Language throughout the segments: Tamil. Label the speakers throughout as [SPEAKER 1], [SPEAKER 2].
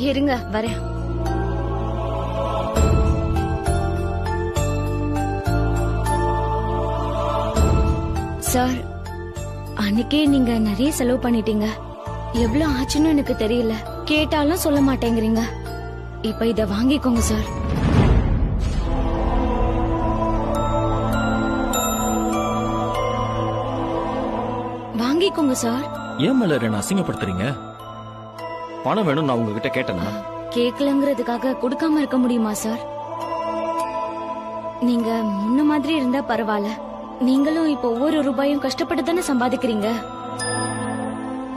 [SPEAKER 1] இருங்க வரேன். சார், அன்னைக்கே நீங்க நிறைய செலவு பண்ணிட்டீங்க. எவ்வளவு ஆச்சுன்னு எனக்கு தெரியல. கேட்டாலும் சொல்ல மாட்டேங்கிறீங்க. இப்ப இத வாங்கிக்கோங்க சார். வாங்கிக்கோங்க சார்.
[SPEAKER 2] ஏன் மலர் என்ன அசிங்கப்படுத்துறீங்க? பணம் வேணும் நான் உங்ககிட்ட கேட்டேனா?
[SPEAKER 1] கேக்கலங்கிறதுக்காக கொடுக்காம இருக்க முடியுமா சார்? நீங்க முன்ன மாதிரி இருந்தா பரவாயில்ல. நீங்களும் இப்ப ஒவ்வொரு ரூபாயும் கஷ்டப்பட்டு தானே சம்பாதிக்கிறீங்க.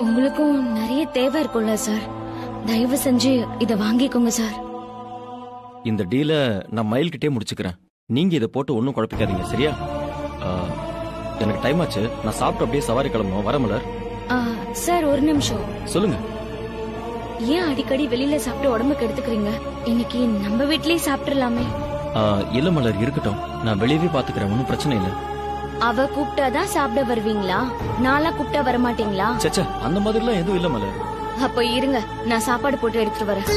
[SPEAKER 1] உங்களுக்கும் நிறைய தேவை இருக்கும்ல சார். தயவு செஞ்சு இத வாங்கிக்கோங்க சார்.
[SPEAKER 2] இந்த டீல நான் மயில்கிட்டே முடிச்சுக்கிறேன். நீங்க இதை போட்டு ஒன்னும் குழப்பிக்காதீங்க, சரியா? எனக்கு டைம் ஆச்சு. நான் சாப்பிட்டு அப்படியே சவாரி கிளம்பணும். வர மலர்.
[SPEAKER 1] சார் ஒரு நிமிஷம்.
[SPEAKER 2] சொல்லுங்க.
[SPEAKER 1] ஏன் அடிக்கடி வெளியில சாப்பிட்டு உடம்புக்கு எடுத்துக்கிறீங்க? இன்னைக்கு நம்ம வீட்லயே சாப்பிட்டுலாமே.
[SPEAKER 2] இல்ல மலர், இருக்கட்டும். நான் வெளியவே பாத்துக்கிறேன், ஒன்னும் பிரச்சனை இல்ல.
[SPEAKER 1] அவ கூப்பிட்டாதான் சாப்பிட வருவீங்களா? நாளா கூப்பிட்டா வரமாட்டீங்களா?
[SPEAKER 2] சச்சா, அந்த மாதிரிலாம் எதுவும் இல்ல மலர்.
[SPEAKER 1] அப்ப இருங்க, நான் சாப்பாடு போட்டு எடுத்துட்டு வரேன்.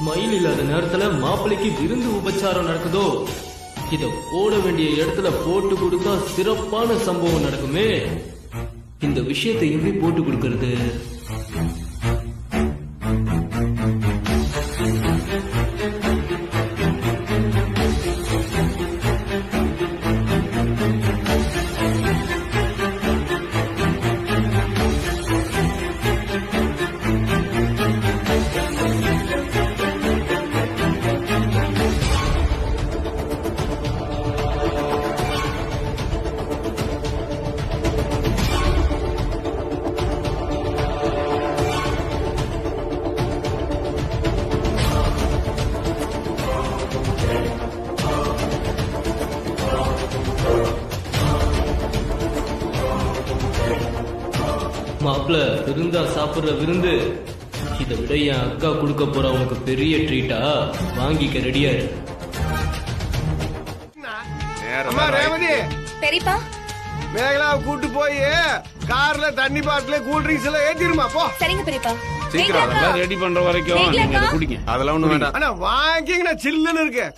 [SPEAKER 3] மயில் இல்லாத நேரத்துல மாப்பிள்ளைக்கு விருந்து உபச்சாரம் நடக்குதோ, இத போட வேண்டிய இடத்துல போட்டு கொடுத்தா சிறப்பான சம்பவம் நடக்குமே. இந்த விஷயத்தை எப்படி போட்டு கொடுக்கறது? மாப்பிள்ள விருந்தா சாப்பிடுற விருந்து. இதை விட என் அக்கா கொடுக்க போற உனக்கு பெரிய ட்ரீட்டா. வாங்கிக்க ரெடியா இரு.
[SPEAKER 4] ரேவதி,
[SPEAKER 5] பெரியப்பா,
[SPEAKER 4] மேகலாவை கூட்டு போய் கார்ல தண்ணி பாட்டில கூல் ட்ரிங்க்ஸ் எல்லாம் ஏத்திருமா போ.
[SPEAKER 5] சரிங்க பெரியப்பா.
[SPEAKER 6] சீக்கிரம் அதெல்லாம் ரெடி பண்ற வரைக்கும் நீங்க இதை குடிங்க. அதெல்லாம் ஒண்ணும் வேண்டாம்.
[SPEAKER 4] ஆனா வாங்கிங்கன்னா சில்லுன்னு இருக்கு.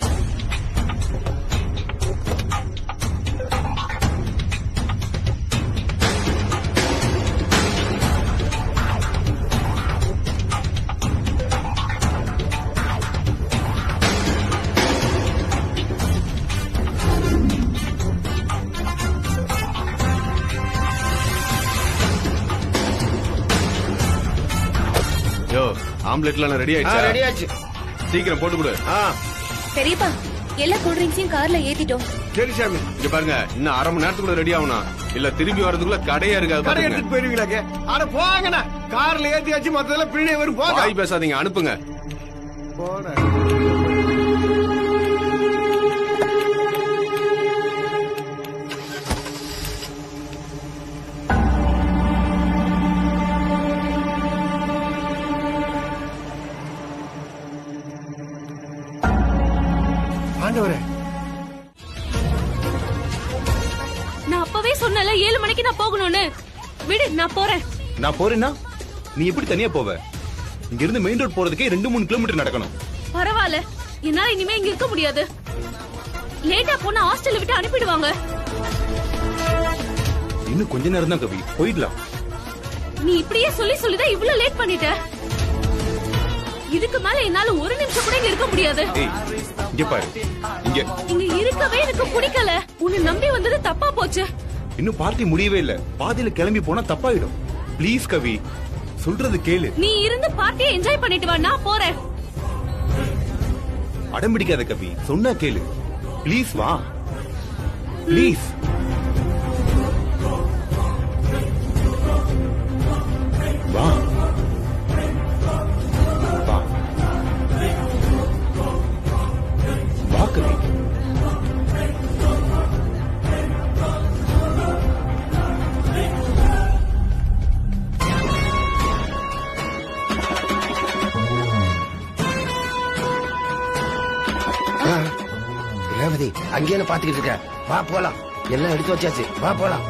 [SPEAKER 6] ஆம்லெட்லாம் ரெடி ஆயிடுச்சா?
[SPEAKER 4] ரெடி ஆச்சு.
[SPEAKER 6] சீக்கிரம் போட்டு கொடு.
[SPEAKER 5] பெரியப்பா, எல்லா கூல் ட்ரிங்க்ஸையும் கார்ல ஏத்திட்டோம்.
[SPEAKER 4] சரி சாமி.
[SPEAKER 6] இங்க பாருங்க, இன்னும் அரை மணி நேரத்துக்குள்ள ரெடி ஆகணும். இல்ல திரும்பி வரதுக்குள்ள கடையா இருக்காது.
[SPEAKER 4] கடை எடுத்துட்டு போயிருவீங்களாக்கே. அட போங்கண்ணா, கார்ல ஏத்தியாச்சு. மத்ததெல்லாம் பின்னாடி வரும். போங்க.
[SPEAKER 6] வாய் பேசாதீங்க, அனுப்புங்க.
[SPEAKER 4] போட ஆண்டவரே,
[SPEAKER 1] நான் அப்பவே சொன்னல 7 மணிக்கு நான் போகணும்னு. விடு, நான் போறேன்.
[SPEAKER 7] நான் போறேன்னா நீ எப்படி தனியா போவ? இங்க இருந்து மெயின் ரோட் போறதுக்கே 2-3 கிலோமீட்டர் நடக்கணும்.
[SPEAKER 1] பரவாயில்ல, என்னால இனிமே இங்க இருக்க முடியாது. லேட்டா போனா ஹாஸ்டல்ல விட்டு அனுப்பிடுவாங்க.
[SPEAKER 7] இன்னும் கொஞ்ச நேரம் தான் கவி, போயிடலாம்.
[SPEAKER 1] நீ இப்படியே சொல்லி சொல்லிதான் இவ்வளவு லேட் பண்ணிட்ட. இதுக்கு மேல என்னால ஒரு நிமிஷம் கூட இங்க இருக்க முடியாது.
[SPEAKER 7] இங்க பாரு,
[SPEAKER 1] இங்க இருக்கவே எனக்கு பிடிக்கல. உன்னை நம்பி வந்தது தப்பா போச்சு.
[SPEAKER 7] இன்னும் பார்ட்டி முடியவே இல்ல. பாதியில கிளம்பி போனா தப்பாயிடும். ப்ளீஸ் கவி, சொல்றது கேளு.
[SPEAKER 1] நீ இருந்து பார்ட்டியை என்ஜாய் பண்ணிட்டு வா, நான் போறேன்.
[SPEAKER 7] அடம்பிடிக்காத கவி, சொன்னா கேளு. ப்ளீஸ் வா, ப்ளீஸ். வா வா வா கவி.
[SPEAKER 4] ரேவதி
[SPEAKER 8] ரேவதி அங்கேயே பாத்துக்கிட்டு இருக்க, வா போலாம். எல்லாம் எடுத்து வச்சாச்சு, வா போலாம்.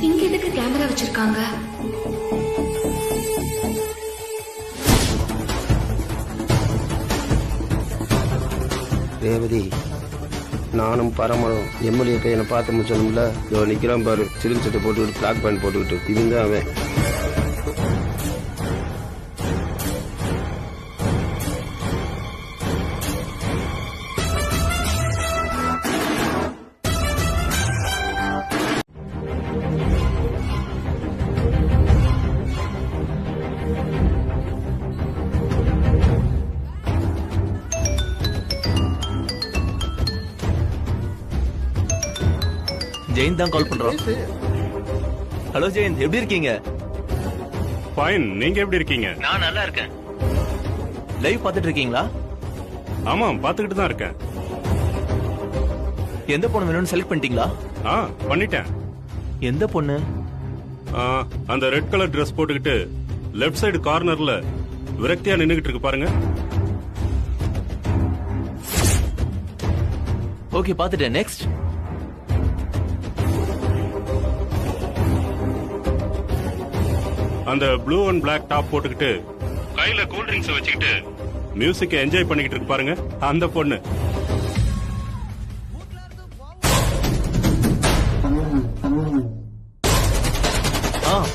[SPEAKER 1] இங்க எதுக்கு கேமரா வச்சிருக்காங்க?
[SPEAKER 8] ரேவதி, நானும் பரமனும் எம்எல்ஏ கையனை பார்த்து முடிச்சோம்ல, இதோ நிக்கிறான் பாரு, சிலிம் சட்டை போட்டுக்கிட்டு பிளாக் பேண்ட் போட்டுக்கிட்டு, இவன் தான் அவன்.
[SPEAKER 9] ஜெயின் தான் கால் பண்றோம். ஹலோ ஜெயின், எப்படி இருக்கீங்க?
[SPEAKER 6] ஃபைன், நீங்க எப்படி இருக்கீங்க?
[SPEAKER 9] நான் நல்லா இருக்கேன். லைவ் பாத்துட்டு இருக்கீங்களா?
[SPEAKER 6] ஆமாம், பாத்துக்கிட்டு தான் இருக்கேன்.
[SPEAKER 9] எந்த பொண்ணு வேணும்னு செலக்ட் பண்ணிட்டீங்களா?
[SPEAKER 6] பண்ணிட்டேன்.
[SPEAKER 9] எந்த பொண்ணு?
[SPEAKER 6] அந்த ரெட் கலர் Dress போட்டுக்கிட்டு லெஃப்ட் சைடு கார்னர்ல விரக்தியா நின்னுகிட்டு இருக்கு பாருங்க.
[SPEAKER 9] ஓகே, பாத்துட்டேன். நெக்ஸ்ட்.
[SPEAKER 6] அந்த ப்ளூ அண்ட் பிளாக் டாப் போட்டுக்கிட்டு கையில கூல் ட்ரிங்க்ஸ் வச்சுக்கிட்டு மியூசிக் என்ஜாய் பண்ணிக்கிட்டு இருக்கு பாருங்க, அந்த பொண்ணு.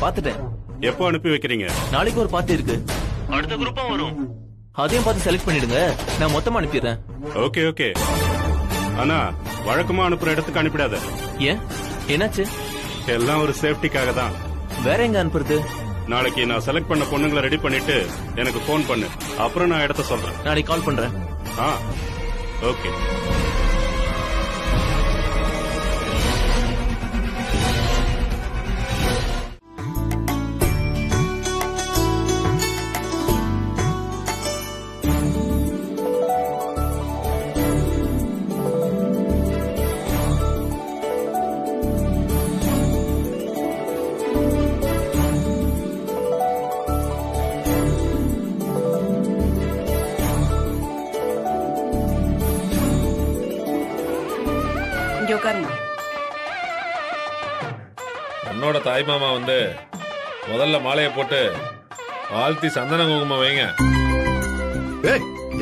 [SPEAKER 9] பாத்துட்டேன்.
[SPEAKER 6] எப்போ அனுப்பி வைக்கிறீங்க?
[SPEAKER 9] நாளைக்கு ஒரு பார்ட்டி இருக்கு, அடுத்த குரூப்பா வரும். அதையும் பார்த்து செலக்ட் பண்ணிடுங்க, நான் மொத்தமா அனுப்பிடுறேன்.
[SPEAKER 6] Okay okay. ஆனா வழக்கமா அனுப்புற இடத்துக்கு அனுப்பிடாத.
[SPEAKER 9] ஏன், என்னாச்சு?
[SPEAKER 6] எல்லாம் ஒரு சேஃப்டிக்காக தான்.
[SPEAKER 9] வேற எங்க அனுப்புறது?
[SPEAKER 6] நாளைக்கு நான் செலக்ட் பண்ண பொண்ணுங்களை ரெடி பண்ணிட்டு எனக்கு போன் பண்ணு, அப்புறம் நான் இடத்த சொல்றேன்.
[SPEAKER 9] நாளைக்கு கால் பண்றேன்.
[SPEAKER 6] ஓகே.
[SPEAKER 10] என்னோட தாய் மாமா வந்து முதல்ல மாலையை போட்டு வாழ்த்தி சந்தன குங்குமம் வைங்க.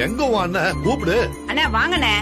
[SPEAKER 11] எங்க வாண்ண கூப்பிடு.
[SPEAKER 12] அண்ணா வாங்கண்ணே.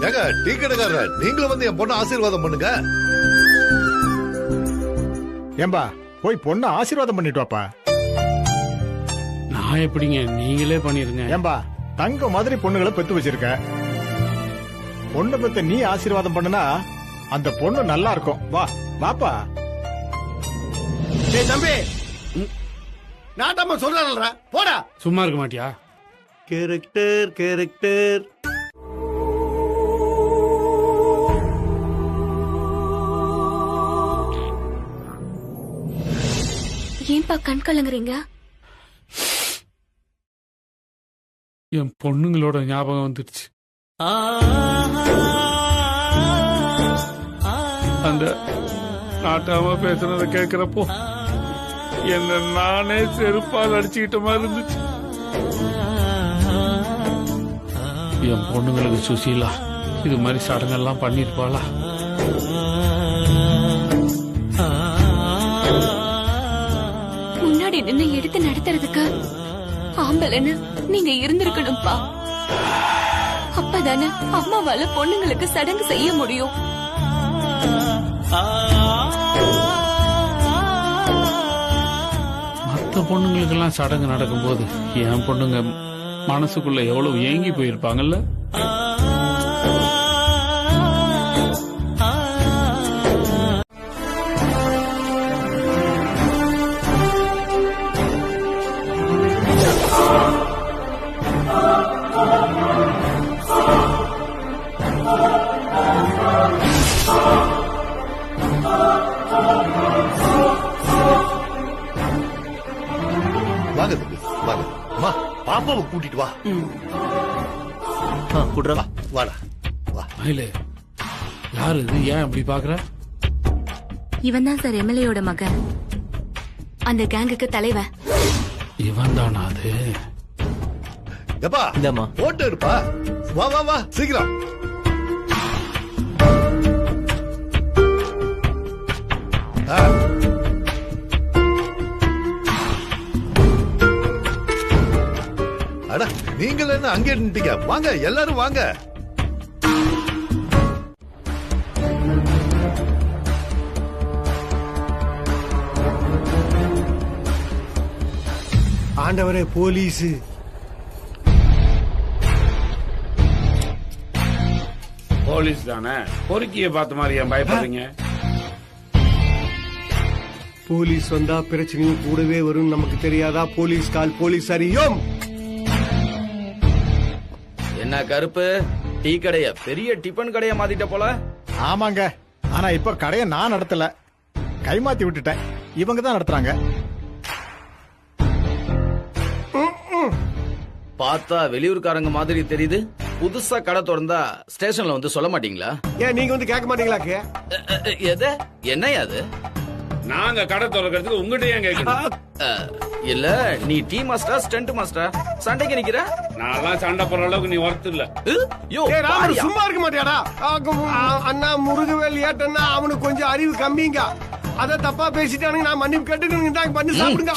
[SPEAKER 11] ஏங்க டீ கடைக்காரர், நீங்களும் வந்து என் பொண்ணை ஆசீர்வாதம் பண்ணுங்க.
[SPEAKER 12] ஏம்பா போய் பொண்ணை ஆசீர்வாதம் பண்ணிட்டு வாப்பா.
[SPEAKER 13] நான் எப்படிங்க, நீங்களே பண்ணிருங்க.
[SPEAKER 12] ஏம்பா தங்க மாதிரி பொண்ணுகளை பெத்து வச்சிருக்க, பொண்ணு பெத்த நீ ஆசீர்வாதம் பண்ணுனா அந்த பொண்ணு நல்லா இருக்கும். வா வாப்பா.
[SPEAKER 4] டேய் தம்பி, நாட்டாம சொல்றானல்றா, போடா.
[SPEAKER 13] சும்மா இருக்க மாட்டியா?
[SPEAKER 4] Character character.
[SPEAKER 5] ஏன்பா கண் கலங்குறீங்க?
[SPEAKER 13] என் பொண்ணுங்களோட ஞாபகம் வந்துடுச்சு. அந்த நாட்டாம பேசுறத கேக்குறப்போ என்ன நானே செருப்பால் அடிச்சுக்கிட்ட மாதிரி இருந்துச்சு. என் பொண்ணுங்களுக்கு சுசீலா இது மாதிரி சடங்கெல்லாம் பண்ணிருப்பாளா?
[SPEAKER 5] முன்னாடி நின்று எடுத்து நடத்துறதுக்கு ஆம்பளைன்னு நீங்க இருந்திருக்கணும்ப்பா. அப்பதானே அம்மாவால பொண்ணுங்களுக்கு சடங்கு செய்ய முடியும்.
[SPEAKER 13] மற்ற பொண்ணுங்களுக்கெல்லாம் சடங்கு நடக்கும்போது என் பொண்ணுங்க மனசுக்குள்ள எவ்வளவு ஏங்கி போயிருப்பாங்கல்ல.
[SPEAKER 11] வாங்க தம்பி வாங்க. அம்மா பாப்பாவை கூட்டிட்டு வா.
[SPEAKER 9] குடுறா
[SPEAKER 11] வாடா வா.
[SPEAKER 13] மயிலே, யாரு இது? ஏன் அப்படி பாக்குற?
[SPEAKER 5] இவன் தான் சார் எம்எல்ஏயோட மகன், அந்த கேங்குக்கு தலைவன்.
[SPEAKER 13] இவன் தானா அது?
[SPEAKER 11] எப்பா
[SPEAKER 9] இந்தாம்மா.
[SPEAKER 11] போட்டோ எடுப்பா. வா வா வா சீக்கிரம். அட நீங்கள் என்ன அங்கே நின்னுட்டீங்க? வாங்க எல்லாரும் வாங்க.
[SPEAKER 4] ஆண்டவரே போலீஸ்.
[SPEAKER 13] போலீஸ் தானே? பொறுக்கிய பார்த்த மாதிரி ஏன் பயப்படுறீங்க?
[SPEAKER 4] போலீஸ் வந்தா பிரச்சனையும் கூடவே வரும். நமக்கு தெரியாதா? போலீஸ் கால் போலீஸ் அறியும்.
[SPEAKER 2] என்ன கருப்பு, டீ கடைய பெரிய டிபன் கடைய மாத்திட்ட போல.
[SPEAKER 12] ஆமாங்க, ஆனா இப்ப கடையை நான் நடத்தல, கைமாத்தி விட்டுட்டேன். இவங்க தான் நடத்துறாங்க.
[SPEAKER 2] பார்த்தா வெளியூர்காரங்க மாதிரி தெரியுது. புதுசா கடை திறந்தா ஸ்டேஷன்ல வந்து சொல்ல மாட்டீங்களா?
[SPEAKER 4] ஏன் நீங்க வந்து கேட்க மாட்டீங்களா?
[SPEAKER 2] எது என்னையா அது?
[SPEAKER 13] நாங்க கடை திறக்கிறதுக்கு உங்ககிட்ட ஏன் கேட்கணும்?
[SPEAKER 2] இல்ல நீ டீ மாஸ்டரா ஸ்டண்ட் மாஸ்டரா? சண்டைக்கு நிக்கிற?
[SPEAKER 13] நான் சண்டை போற அளவுக்கு நீ ஒர்த்து இல்ல.
[SPEAKER 4] சும்மா இருக்க மாட்டியாடா? அண்ணா முருகவேல் ஏட்டன்னா அவனுக்கு கொஞ்சம் அறிவு கம்மிங்க. அத தப்பா பேசிட்டானுங்க. நான் மன்னிப்பு கேட்டு பண்ணி சாப்பிடுங்க.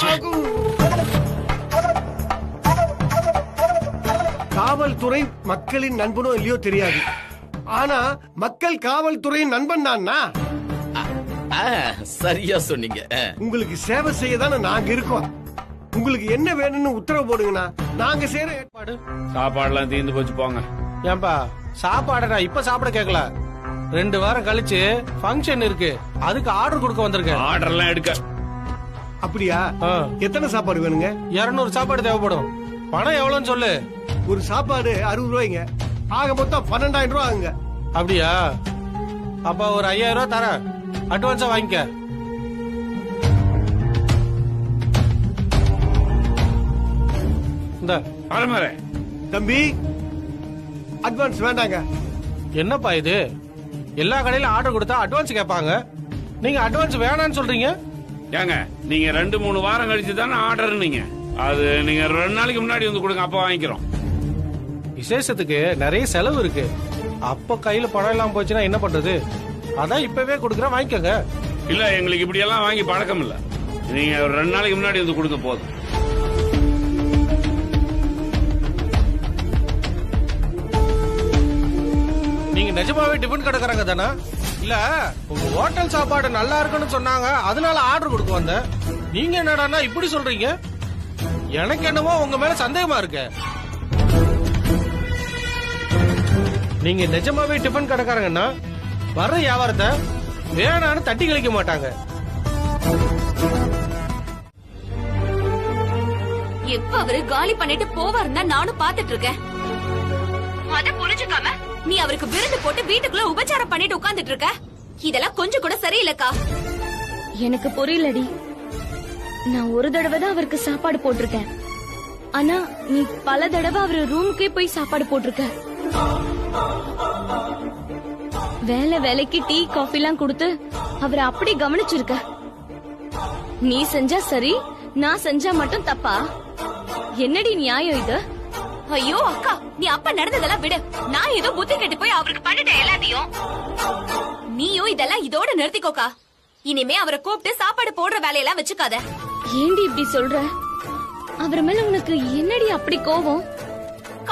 [SPEAKER 4] காவல்துறை மக்களின் நண்பனோ இல்லையோ தெரியாது, ஆனா மக்கள் காவல்துறையின் நண்பன் தான்னா.
[SPEAKER 2] சரியா சொன்னீங்க.
[SPEAKER 4] உங்களுக்கு சேவை செய்ய தானே நாங்க இருக்கோம். உங்களுக்கு என்ன வேணும்னு உத்தரவு போடுங்கண்ணா, நாங்க செய்யற ஏற்பாடு.
[SPEAKER 13] சாப்பாடுலாம் தீர்ந்து போச்சு போங்க.
[SPEAKER 14] ஏன்பா சாப்பாடு நான் இப்ப சாப்பிட கேட்கல, 2 வாரம் கழிச்சு ஃபங்க்ஷன் இருக்கு, அதுக்கு ஆர்டர் கொடுக்க வந்திருக்கேன்.
[SPEAKER 13] ஆர்டர் எல்லாம் எடுக்க.
[SPEAKER 4] அப்படியா? எத்தனை சாப்பாடு வேணுங்க?
[SPEAKER 14] 200 சாப்பாடு தேவைப்படும். பணம் எவ்வளவுன்னு சொல்லு.
[SPEAKER 4] ஒரு சாப்பாடு 60 ரூபாய்ங்க. ஆக மொத்தம் 12,000 ரூபாய் ஆகுங்க.
[SPEAKER 14] அப்படியா? அப்ப ஒரு 5000 ரூபாய் தரேன், அட்வான்ஸா வாங்கிக்க. இந்த
[SPEAKER 13] பரமாரே
[SPEAKER 4] தம்பி, அட்வான்ஸ் வேண்டாங்க.
[SPEAKER 14] என்னப்பா இது? எல்லா கடையிலும் ஆர்டர் கொடுத்தா அட்வான்ஸ் கேட்பாங்க, நீங்க அட்வான்ஸ் வேணான்னு சொல்றீங்க.
[SPEAKER 13] ஏங்க நீங்க 2-3 வாரம் கழிச்சு தானே ஆர்டர், நீங்க அது நீங்க 2 நாளைக்கு முன்னாடி வந்து கொடுங்க, அப்ப வாங்கிக்கிறோம். விசேஷத்துக்கு நிறைய செலவு இருக்கு, அப்ப கையில பணம் எல்லாம் போச்சுன்னா என்ன பண்றது? அதான் இப்பவே கொடுக்குறேன், வாங்கிக்கோங்க. இல்ல எங்களுக்கு இப்படி எல்லாம் வாங்கி பழக்கம் இல்ல, நீங்க 2 நாளைக்கு முன்னாடி வந்து கொடுங்க போதும். நீங்க
[SPEAKER 14] நிஜமாவே டிபன் கடைக்காரங்க தானே? இல்ல உங்க ஹோட்டல் சாப்பாடு நல்லா இருக்குன்னு சொன்னாங்க, அதனால ஆர்டர் கொடுக்க வந்தேன். நீங்க என்னடான்னா இப்படி சொல்றீங்க? எனக்கு என்னமோ உங்க மேல சந்தேகமா இருக்கு. நீங்க நிஜமாவே டிபன் கடைக்காரங்கன்னா வர்ற வியாபாரத்தை வேணான்னு தட்டி கழிக்க மாட்டாங்க.
[SPEAKER 5] எப்ப அவரு காலி பண்ணிட்டு போவாருன்னா நானும் பாத்துட்டு இருக்கேன். அத புரிஞ்சுக்காம நீ அவருக்கு விருந்து போட்டு வீட்டுக்குள்ள உபச்சாரம் பண்ணிட்டு உட்கார்ந்துட்டு இருக்க. இதெல்லாம் கொஞ்சம் கூட சரியில்லக்கா.
[SPEAKER 1] எனக்கு புரியலடி. நான் ஒரு தடவை தான் அவருக்கு சாப்பாடு போட்டிருக்கேன். ஆனா நீ பல தடவை அவரு ரூமுக்கே போய் சாப்பாடு போட்டிருக்க. வேலைக்கு டீ காஃபி எல்லாம் கொடுத்து அவரை அப்படி கவனிச்சிருக்க. நீ செஞ்சா சரி, நான் செஞ்சா மட்டும் தப்பா? என்னடி நியாயம் இது?
[SPEAKER 5] ஐயோ அக்கா, நீ அப்ப நடந்ததெல்லாம் விடு. நான் ஏதோ புத்தி கெட்டு போய் அவருக்கு பண்ணிட்டேன் எல்லாத்தையும். நீயும் இதெல்லாம் இதோட நிறுத்திக்கோக்கா. இனிமே அவரை கூப்பிட்டு சாப்பாடு போடுற வேலையெல்லாம் வச்சுக்காத.
[SPEAKER 1] ஏண்டி இப்படி சொல்ற? அவர் மேல உனக்கு என்னடி அப்படி கோவம்?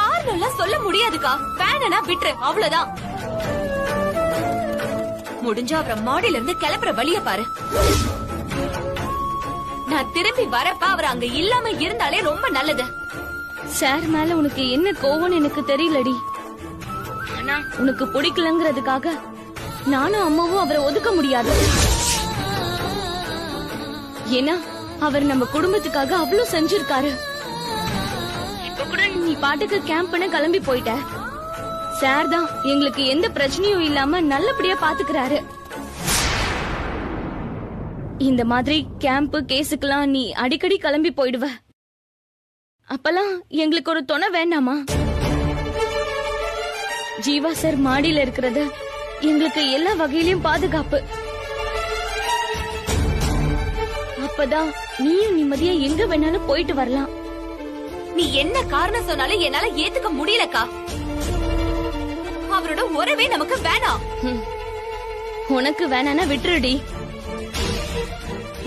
[SPEAKER 5] காரணம் எல்லாம் சொல்ல முடியாதுக்கா. வேணா விட்டுரு, அவ்வளவுதான். முடிஞ்சா அவரை மாடியில இருந்து கிளப்புற வழிய பாரு. நான் திரும்பி வரப்ப அவர் அங்க இல்லாம இருந்தாலே ரொம்ப நல்லது.
[SPEAKER 1] சார் மேல உனக்கு என்ன கோவம்னு எனக்கு தெரியலடி. ஆனா உனக்கு பிடிக்கலங்கிறதுக்காக நானும் அம்மாவும் அவரை ஒதுக்க முடியாது. ஏன்னா அவர் நம்ம குடும்பத்துக்காக அவ்வளவு செஞ்சிருக்காரு. இப்ப கூட நீ பாட்டுக்கு கேம்ப்னு கிளம்பி போயிட்ட. சார் தான் எங்களுக்கு எந்த பிரச்சனையும் இல்லாம நல்லபடியா பாத்துக்கிறாரு. இந்த மாதிரி கேம்ப் கேஸுக்கெல்லாம் நீ அடிக்கடி கிளம்பி போயிடுவ. அப்பெல்லாம் எங்களுக்கு ஒரு துணை வேண்டாமா? ஜீவா சார் மாடியில இருக்கிறது எங்களுக்கு எல்லா வகையிலயும் பாதுகாப்பு. அப்பதான் நீயும் நிம்மதியா எங்க வேணாலும் போயிட்டு வரலாம்.
[SPEAKER 5] நீ என்ன காரணம் சொன்னாலும் என்னால ஏத்துக்க முடியலக்கா. அவரோட உறவே நமக்கு வேணாம்.
[SPEAKER 1] உனக்கு வேணானா விட்டுருடி.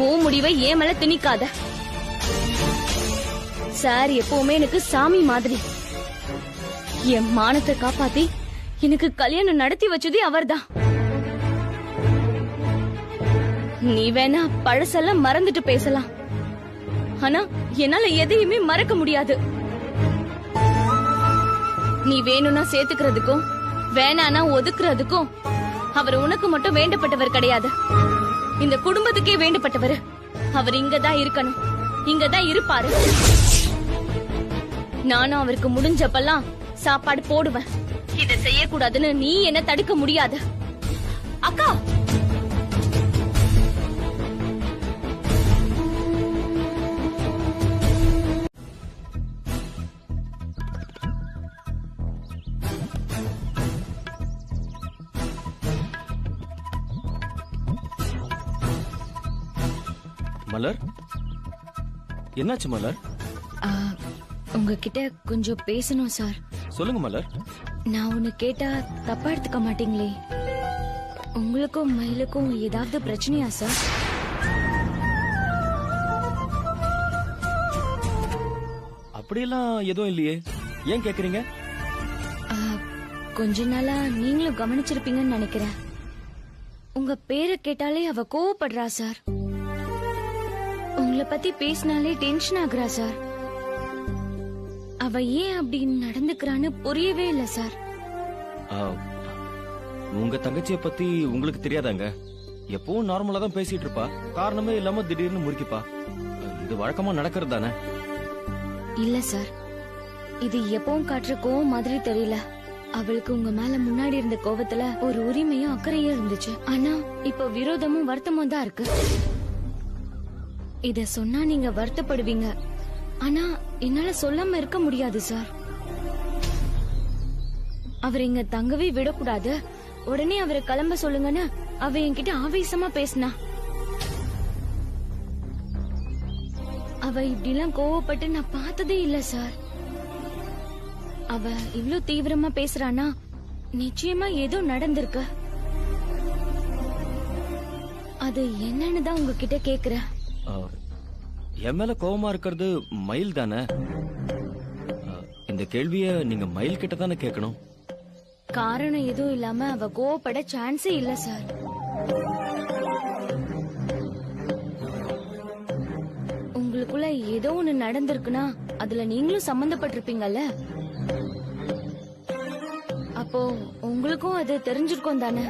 [SPEAKER 1] உன் முடிவை ஏன் மேல திணிக்காத. சார் எப்பவுமே எனக்கு சாமி மாதிரி. என் மானத்தை காப்பாத்தி எனக்கு கல்யாணம் நடத்தி வச்சது அவர்தான். நீ வேணா பழசெல்லாம் மறந்துட்டு பேசலாம். ஆனா என்னால எதையுமே மறக்க முடியாது. நீ வேணும்னா சேர்த்துக்கிறதுக்கும் வேணானா ஒதுக்குறதுக்கும் அவர் உனக்கு மட்டும் வேண்டப்பட்டவர் கிடையாது. இந்த குடும்பத்துக்கே வேண்டப்பட்டவர். அவர் இங்கதான் இருக்கணும், இங்கதான் இருப்பாரு. நானும் அவருக்கு முடிஞ்சப்பெல்லாம் சாப்பாடு போடுவேன். இத செய்யக்கூடாதுன்னு நீ என்ன தடுக்க முடியாது.
[SPEAKER 5] அக்கா,
[SPEAKER 2] மலர், என்னாச்சு மலர்?
[SPEAKER 1] உங்ககிட்ட கொஞ்சம் பேசணும் சார்.
[SPEAKER 2] சொல்லுங்க மலர்.
[SPEAKER 1] நான் ஒன்னு கேட்டா தப்பா எடுத்துக்க மாட்டீங்களே? உங்களுக்கும் மயிலுக்கும் ஏதாவது பிரச்சனையா சார்?
[SPEAKER 2] அப்படியெல்லாம் எதுவும் இல்லையே. ஏன் கேக்குறீங்க?
[SPEAKER 1] கொஞ்ச நாளா நீங்களும் கவனிச்சிருப்பீங்கன்னு நினைக்கிறேன். உங்க பேரை கேட்டாலே அவ கோவப்படுறா சார். உங்களை பத்தி பேசினாலே டென்ஷன் ஆகுறா சார். அவ ஏன் அப்படி நடந்துக்கிறான்னு புரியவே இல்ல சார்.
[SPEAKER 2] உங்க தங்கச்சிய பத்தி உங்களுக்கு தெரியாதாங்க? எப்பவும் நார்மலா தான் பேசிட்டு இருப்பா. காரணமே இல்லாம திடீர்னு முறுக்கிப்பா. இது வழக்கமா நடக்கிறது தானே?
[SPEAKER 1] இல்ல சார், இது எப்பவும் காட்டுற கோவம் மாதிரி தெரியல. அவளுக்கு உங்க மேல முன்னாடி இருந்த கோவத்துல ஒரு உரிமையும் அக்கறையும் இருந்துச்சு. ஆனா இப்ப விரோதமும் வருத்தமும் தான் இருக்கு. இத சொன்னா நீங்க வருத்தப்படுவீங்க. ஆனா என்னால சொல்லாம இருக்க முடியாது சார். அவர் இங்க தங்கவே விடக்கூடாது, உடனே அவரை கிளம்ப சொல்லுங்கன்னு அவ என்கிட்ட ஆவேசமா பேசினா. அவ இப்படி எல்லாம் கோவப்பட்டு நான் பார்த்ததே இல்ல சார். அவ இவ்ளோ தீவிரமா பேசுறானா நிச்சயமா ஏதோ நடந்திருக்கு. அது என்னன்னு தான் உங்ககிட்ட கேக்குறேன்.
[SPEAKER 2] என் மேல கோவமா இருக்கிறது மயில் தானே? இந்த கேள்விய நீங்க மயில் கிட்ட தானே கேட்கணும்.
[SPEAKER 1] காரணம் எதுவும் இல்லாம அவ கோவப்பட சான்ஸே இல்ல சார். உங்களுக்குள்ள ஏதோ ஒண்ணு நடந்திருக்குன்னா அதுல நீங்களும் சம்பந்தப்பட்டிருப்பீங்கல்ல. அப்போ உங்களுக்கும் அது தெரிஞ்சிருக்கும் தானே?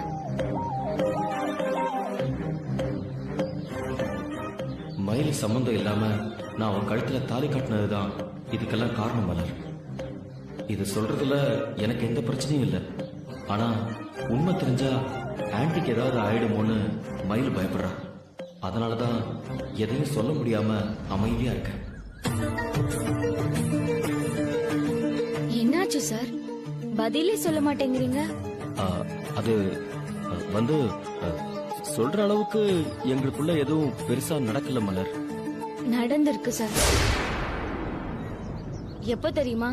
[SPEAKER 2] மயில் சம்பந்தம் இல்லாம நான் அவன் கழுத்துல தாலி கட்டினதுதான் இதுக்கெல்லாம் காரணம் மலர். இது சொல்றதுல எனக்கு எந்த பிரச்சனையும் இல்லை. ஆனா உண்மை தெரிஞ்சா ஆன்டிக்கு ஏதாவது ஆயிடுமோன்னு மயில் பயப்படுறா. அதனாலதான் எதையும் சொல்ல முடியாம அமைதியா இருக்கேன்.
[SPEAKER 1] என்னாச்சு சார், பதிலே சொல்ல மாட்டேங்கிறீங்க?
[SPEAKER 2] அது வந்து சொல்ற அளவுக்கு எங்களுக்குள்ள எதுவும் பெருசா நடக்கல மலர்.
[SPEAKER 1] நடந்திருக்கு சார். எப்ப தெரியுமா?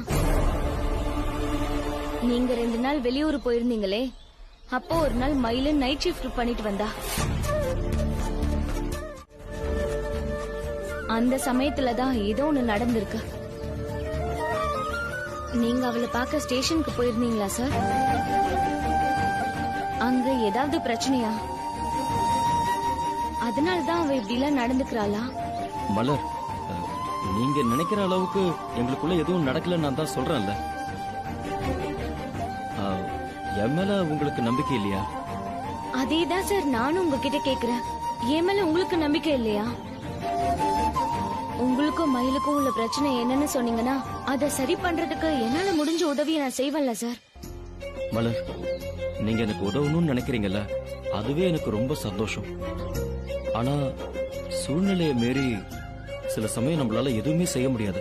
[SPEAKER 1] நீங்க 2 நாள் வெளியூர் போயிருந்தீங்களே, அப்போ ஒரு நாள் மயில நைட் ஷிஃப்ட் பண்ணிட்டு வந்தா. அந்த சமயத்துலதான் ஏதோ ஒண்ணு நடந்திருக்கு. நீங்க அவளை பார்க்க ஸ்டேஷனுக்கு போயிருந்தீங்களா சார்? அங்க ஏதாவது பிரச்சனையா? அதனாலதான் அவ இப்படி எல்லாம் நடந்துக்கிறாளா?
[SPEAKER 2] மலர், நீங்க நினைக்கிற அளவுக்கு எங்களுக்குள்ள எதுவும் நடக்கல நான் தான் சொல்றேன்ல. என் மேல உங்களுக்கு நம்பிக்கை இல்லையா?
[SPEAKER 1] அதேதான் சார் நானும் உங்ககிட்ட கேக்குறேன். என் மேல உங்களுக்கு நம்பிக்கை இல்லையா? உங்களுக்கும் மயிலுக்கும் உள்ள பிரச்சனை என்னன்னு சொன்னீங்கன்னா அதை சரி பண்றதுக்கு என்னால முடிஞ்ச உதவியை நான் செய்வேன்ல சார்.
[SPEAKER 2] மலர், நீங்க எனக்கு உதவணும்னு நினைக்கிறீங்கல்ல, அதுவே எனக்கு ரொம்ப சந்தோஷம். ஆனா சூழ்நிலையை மீறி சில சமயம் நம்மளால எதுவுமே செய்ய முடியாது.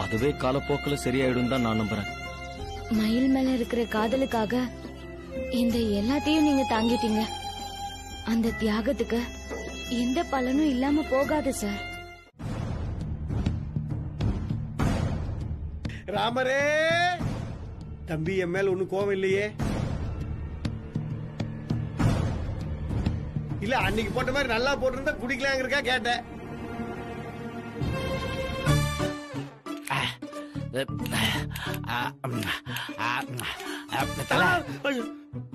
[SPEAKER 2] அதுவே காலப்போக்கில் சரியாயிடும் தான் நான் நம்புறேன்.
[SPEAKER 1] மயில் மேல இருக்கிற காதலுக்காக இந்த எல்லாத்தையும் நீங்க தாங்கிட்டீங்க. அந்த தியாகத்துக்கு எந்த பலனும் இல்லாம போகாது சார்.
[SPEAKER 4] ராமரே, தம்பி என் மேல ஒண்ணு கோவம் இல்லையே? இல்ல அன்னைக்கு போட்ட மாதிரி நல்லா போட்டிருந்தா குடிக்கலாங்கிறக்கா கேட்டேன்.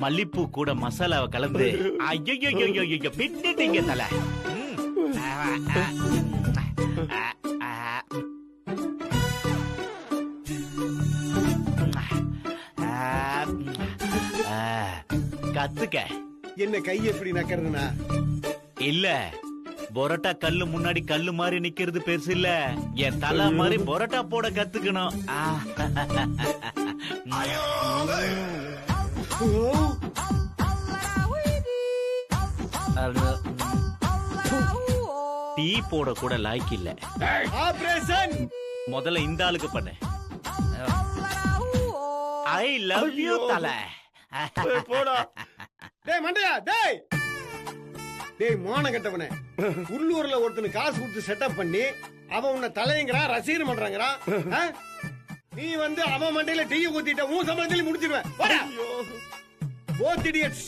[SPEAKER 15] மல்லிப்பூ கூட மசாலாவை கலந்து ஐயோ பின்னிட்டீங்க தல. கத்துக்க.
[SPEAKER 4] என்ன கை எப்படி நக்கறதுனா?
[SPEAKER 15] இல்ல, பொரோட்டா கல்லு முன்னாடி கல்லு மாதிரி நிக்கிறது பெருசு இல்ல, என் தலை மாதிரி பொரோட்டா போட கத்துக்கணும். டீ போட கூட லாய்க்கு இல்ல.
[SPEAKER 4] ஆபரேஷன்
[SPEAKER 15] முதல்ல இந்த ஆளுக்கு பண்ண. ஐ லவ் யூ தலை.
[SPEAKER 4] போடா. டேய் மண்டையா, டேய் டேய் மான கட்டவனே, உள்ளூர்ல ஒருத்தனு காசு கொடுத்து செட்டப் பண்ணி அவன் உன்னை தலையங்கிறான், ரசிகர் பண்றாங்கிறான். நீ வந்து அவன் மண்டையில டீயை ஊத்திட்ட, உன் சம்பளத்தில முடிச்சிருவேன். போடா. Both idiots.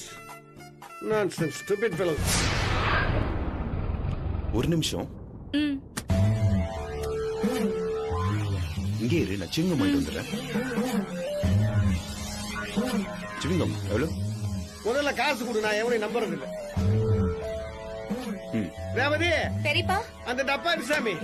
[SPEAKER 4] Nonsense, stupid fellows.
[SPEAKER 7] ஒரு நிமிஷம் இங்கே இரு, நான் சிங்கம் வாங்கிட்டு வந்துடுறேன். சிங்கம் எவ்வளவு?
[SPEAKER 4] முதல்ல காசு கொடு, நான் எவனையும் நம்புறது இல்லை. ரேவதி,
[SPEAKER 5] பெரியப்பா
[SPEAKER 4] அந்த டப்பா சாமி.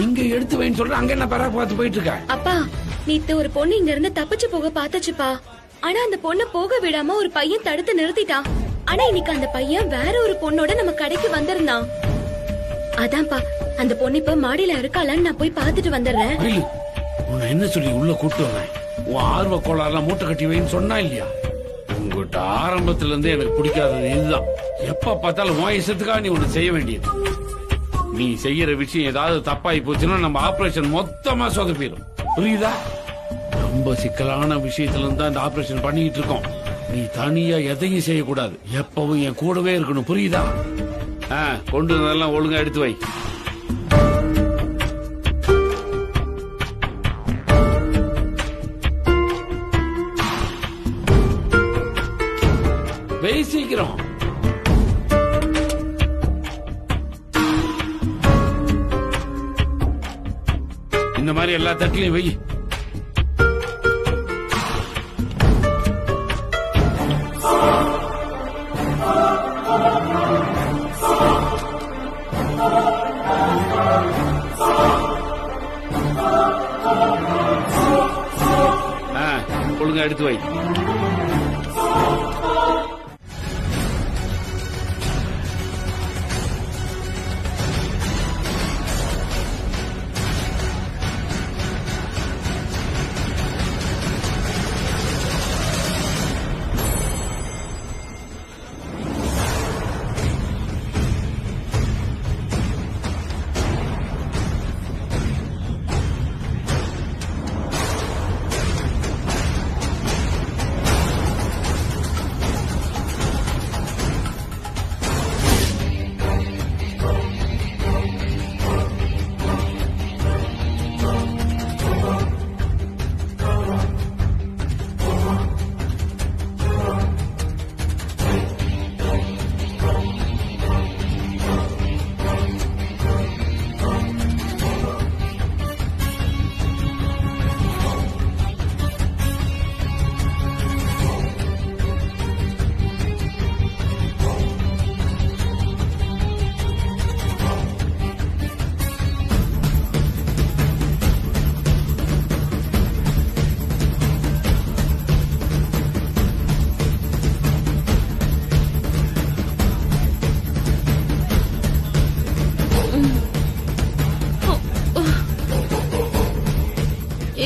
[SPEAKER 16] இங்க எடுத்து வைன்னு சொல்ற, அங்க என்ன பரா பார்த்து போயிட்டு இருக்க?
[SPEAKER 1] அப்பா, நேத்து ஒரு பொண்ணு இங்க இருந்து தப்பிச்சு போக பாத்துச்சுப்பா. ஆனா அந்த பொண்ணு போக விடாம ஒரு பையன் தடுத்து நிறுத்திட்டான். ஆனா இன்னைக்கு அந்த பையன் வேற ஒரு பொண்ணோட நம்ம கடைக்கு வந்திருந்தான். அதான்ப்பா அந்த பொண்ணு இப்ப மாடியில இருக்காளான்னு நான் போய் பாத்துட்டு வந்துடுறேன்.
[SPEAKER 13] உன்னை என்ன சொல்லி உள்ள கூட்டு வரேன்? உன் ஆர்வ கோளாறுலாம் மூட்டை கட்டி வைன்னு சொன்னா இல்லையா? உங்ககிட்ட ஆரம்பத்துல இருந்தே எனக்கு பிடிக்காதது இதுதான். எப்ப பார்த்தாலும் உன் இஷ்டத்துக்காக நீ ஒண்ணு செய்ய வேண்டியது. நீ செய்யற விஷயம் ஏதாவது தப்பாயி போச்சுன்னா நம்ம ஆபரேஷன் மொத்தமா சொதப்பிடும். புரியுதா? ரொம்ப சிக்கலான விஷயத்துல இருந்தா இந்த ஆபரேஷன் பண்ணிக்கிட்டு இருக்கோம். நீ தனியா எதையும் செய்யக்கூடாது. எப்பவும் என் கூடவே இருக்கணும். புரியுதா? கொண்டு வந்ததெல்லாம் ஒழுங்கா எடுத்து வை. வெய் சீக்கிரம். இந்த மாதிரி எல்லா தட்டிலையும் வை. ஒழுங்கா எடுத்து வை.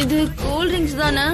[SPEAKER 1] இது கூல் ட்ரிங்க்ஸ் தானே?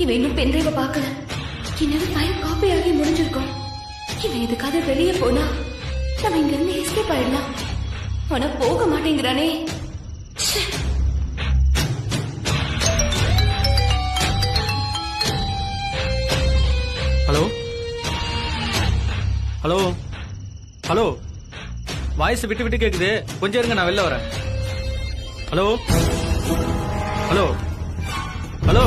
[SPEAKER 1] இவன் இன்னும் பெண்றைவ பார்க்கல. என்னது ஃபைல் காப்பி ஆகி முடிஞ்சிருக்கோம். இவன் எதுக்காக வெளியே போனா நம்ம இங்க இருந்து எஸ்கேப் ஆயிடலாம். ஆனா போக மாட்டேங்கிறானே.
[SPEAKER 3] ஹலோ ஹலோ ஹலோ, வாய்ஸ் விட்டு விட்டு கேக்குது. கொஞ்சம் இருங்க, நான் வெளில வரேன். ஹலோ ஹலோ ஹலோ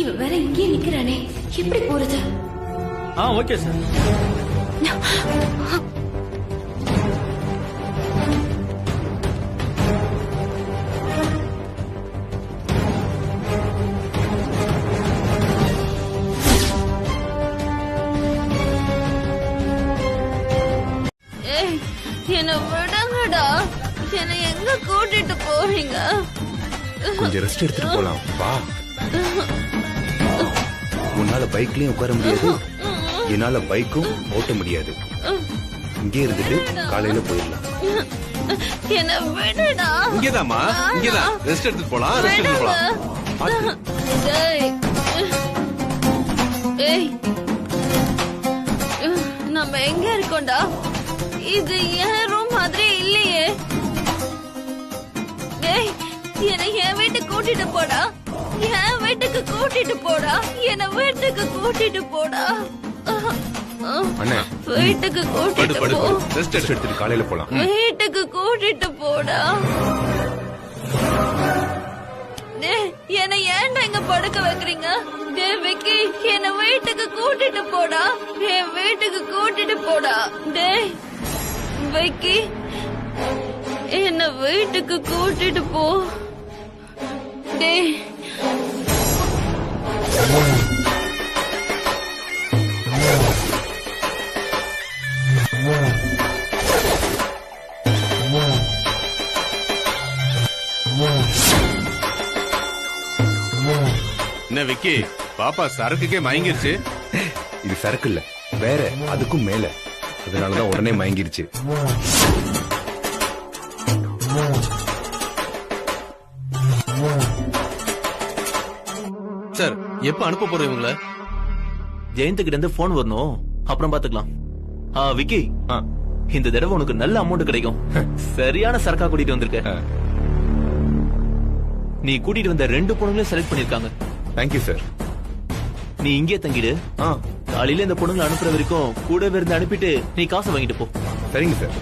[SPEAKER 5] இவ வேற இங்கே நிக்கிறானே, எப்படி போறது?
[SPEAKER 3] Okay sir.
[SPEAKER 5] என்ன விடுங்கடா, என்ன எங்க கூட்டிட்டு போறீங்க?
[SPEAKER 7] கொஞ்சம் ரெஸ்ட் எடுத்துட்டு போலாம் வா. உன்னால பைக்லயும் உட்கார முடியாது, என்னால பைக்கும் ஓட்ட முடியாது. இங்கே இருந்துட்டு காலையில போயிடலாம்.
[SPEAKER 5] என்ன விடுடா.
[SPEAKER 11] இங்கேதாம்மா, இங்கேதான் ரெஸ்ட் எடுத்துட்டு போலாம், ரெஸ்ட் எடுத்துட்டு போலாம்.
[SPEAKER 5] ஏய், நம்ம எங்க இருக்கோம்டா? இது என் ரூம் மாதிரி இல்லையே. ஏய், என்னை என் வீட்டுக்கு கூட்டிட்டு போடா, என் வீட்டுக்கு கூட்டிட்டு போடா, என்ன வீட்டுக்கு கூட்டிட்டு போடா. வீட்டுக்கு கூட்டிட்டு போ.
[SPEAKER 7] ரெஸ்ட் எடுத்துட்டு காலையில போலாம்.
[SPEAKER 5] வீட்டுக்கு கூட்டிட்டு போடா. என்ன ஏன்டா இங்க படுக்க வைக்கிறீங்க? விக்கி, என்ன வீட்டுக்கு கூட்டிட்டு போடா, என் வீட்டுக்கு கூட்டிட்டு போடா. டேய் விக்கி, என்ன வீட்டுக்கு கூட்டிட்டு போ. டேய்
[SPEAKER 11] என்ன விக்கி, பாப்பா சரக்குக்கே மயங்கிருச்சு.
[SPEAKER 7] இது சரக்கு இல்ல, வேற அதுக்கும் மேல. அதனாலதான் உடனே மயங்கிருச்சு.
[SPEAKER 9] சார், எப்ப அனுப்ப போறோம் இவங்கள? ஜெயந்த் இருந்து போன் வரணும், அப்புறம் பாத்துக்கலாம். விக்கி, இந்த தடவை உனக்கு நல்ல அமௌண்ட் கிடைக்கும். சரியான சரக்கா கூட்டிட்டு வந்திருக்க. நீ கூட்டிட்டு வந்த 2 பொண்ணுங்களையும் செலக்ட் பண்ணிருக்காங்க.
[SPEAKER 7] Thank you sir.
[SPEAKER 9] நீ இங்கே தங்கிடு. காலையில இந்த பொண்ணுங்களை அனுப்புற வரைக்கும் கூடவே இருந்து அனுப்பிட்டு நீ காசை வாங்கிட்டு போ.
[SPEAKER 7] சரிங்க சார்.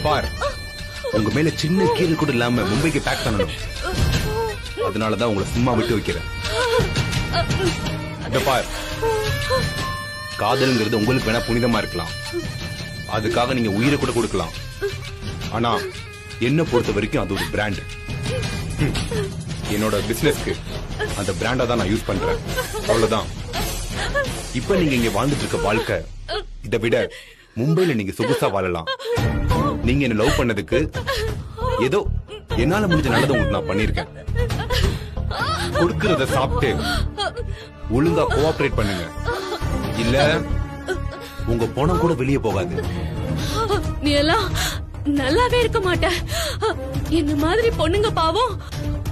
[SPEAKER 7] பார், உங்க மேல சின்ன கீழ் கூட இல்லாம மும்பைக்கு பேக் பண்ணணும். அதனாலதான் உங்களை சும்மா விட்டு வைக்கிறேன். பார், காதல்ங்கிறது உங்களுக்கு வேணா புனிதமா இருக்கலாம், அதுக்காக நீங்க உயிரை கூட கொடுக்கலாம். ஆனா என்ன பொறுத்த வரைக்கும் அது ஒரு பிராண்ட். என்னோட பிசினஸ்க்கு அந்த பிராண்டா தான் நான் யூஸ் பண்றேன், அவ்வளவுதான். இப்ப நீங்க இங்க வாழ்ந்துட்டு இருக்க வாழ்க்கை இதை விட மும்பைல நீங்க சொகுசா வாழலாம். நீங்க என்ன லவ் பண்ணதுக்கு ஏதோ என்னால முடிஞ்ச நல்லதை உங்களுக்கு நான் பண்ணிருக்கேன். கொடுக்கறத சாப்பிட்டு ஒழுங்கா கோஆபரேட் பண்ணுங்க, இல்ல உங்க பணம் கூட வெளியே போகாது.
[SPEAKER 5] நீ எல்லாம் நல்லாவே இருக்க மாட்ட. இந்த மாதிரி பொண்ணுங்க பாவம்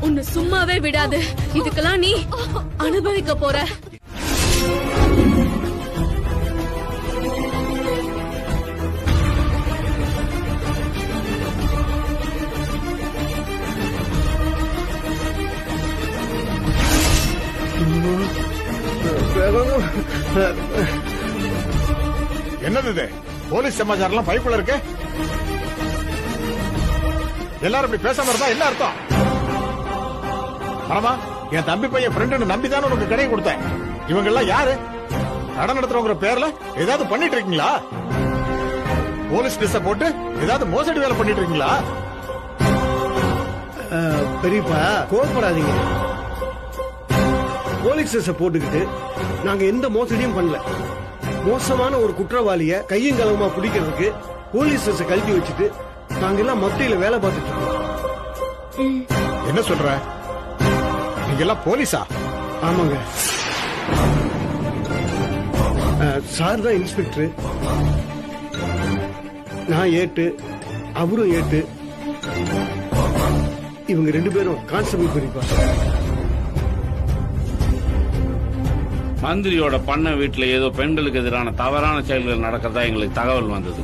[SPEAKER 5] உன்னை சும்மாவே விடாது. இதுக்கெல்லாம் நீ அனுபவிக்க போற.
[SPEAKER 12] என்னது இது? போலீஸ் சமாச்சாரம் பைப்புல இருக்கு. எல்லாரும் இப்படி பேசாம இருந்தா என்ன அர்த்தம்? ஆமா, என் தம்பி பையன் ஃப்ரெண்டு நம்பிதானே உனக்கு கடையை கொடுத்தேன். இவங்க எல்லாம் யாரு? கடை நடத்துறவங்க பேர்ல ஏதாவது பண்ணிட்டு இருக்கீங்களா? போலீஸ் ட்ரெஸ் போட்டு ஏதாவது மோசடி வேலை பண்ணிட்டு இருக்கீங்களா?
[SPEAKER 4] பெரியப்பா கோவப்படாதீங்க. போலீஸ் ட்ரெஸ் போட்டுக்கிட்டு நாங்க எந்த மோசடியும் பண்ணல. மோசமான ஒரு குற்றவாளிய கையும் களவுமா பிடிக்கிறதுக்கு போலீஸ் ட்ரெஸ் கழட்டி வச்சுட்டு நாங்க எல்லாம் மத்தியில வேலை பார்த்துட்டு இருக்கோம்.
[SPEAKER 12] என்ன சொல்ற? நீங்க எல்லாம் போலீஸா?
[SPEAKER 4] ஆமாங்க. சார் தான் இன்ஸ்பெக்டர், நான் ஏட்டு, அவரும் ஏட்டு. இவங்க 2 பேரும் கான்ஸ்டபிள் பெரியப்பா.
[SPEAKER 16] மந்திரியோட பண்ண வீட்டுல ஏதோ பெண்களுக்கு எதிரான தவறான செயல்கள் நடக்கிறதா எங்களுக்கு தகவல் வந்தது.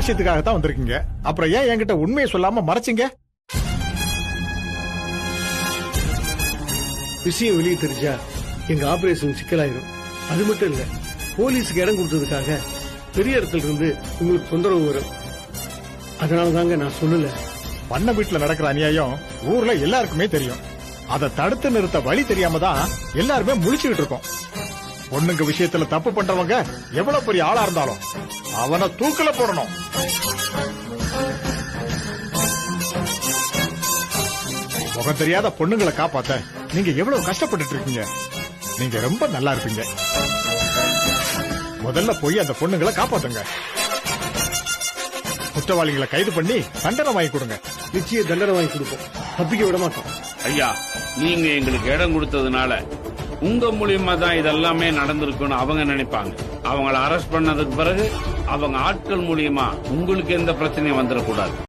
[SPEAKER 12] விஷயத்துக்காகத்தான் வந்திருக்கீங்க. அப்புறம் ஏன் என்கிட்ட உண்மையை சொல்லாம மறைச்சிங்க?
[SPEAKER 4] விஷயம் வெளியே தெரிஞ்சா எங்க ஆபரேஷன் சிக்கலாயிரும். அது மட்டும் இல்ல, போலீஸுக்கு இடம் கொடுத்ததுக்காக பெரிய இடத்துல இருந்து உங்களுக்கு தொந்தரவு வரும். அதனாலதாங்க நான் சொல்லல.
[SPEAKER 12] பண்ண வீட்டுல நடக்கிற அநியாயம் ஊர்ல எல்லாருக்குமே தெரியும். அதை தடுத்து நிறுத்த வழி தெரியாம தான் எல்லாருமே முழிச்சுக்கிட்டு இருக்கோம். பொண்ணுங்க விஷயத்துல தப்பு பண்றவங்க எவ்வளவு பெரிய ஆளா இருந்தாலும் அவனை தூக்கல போடணும். முகம் தெரியாத பொண்ணுங்களை காப்பாத்த நீங்க எவ்வளவு கஷ்டப்பட்டுட்டு இருக்கீங்க. நீங்க ரொம்ப நல்லா இருப்பீங்க. முதல்ல போய் அந்த பொண்ணுங்களை காப்பாத்துங்க. குற்றவாளிகளை கைது பண்ணி தண்டனை வாங்கி கொடுங்க.
[SPEAKER 4] நிச்சயம் தண்டனை வாங்கி கொடுப்போம். தப்பிக்க விட மாட்டோம்.
[SPEAKER 16] ஐயா, நீங்க எங்களுக்கு இடம் கொடுத்ததுனால உங்க மூலியமா தான் இதெல்லாமே நடந்திருக்குன்னு அவங்க நினைப்பாங்க. அவங்கள அரெஸ்ட் பண்ணதுக்கு பிறகு அவங்க ஆட்கள் மூலியமா உங்களுக்கு எந்த பிரச்சனையும் வந்துடக்கூடாது.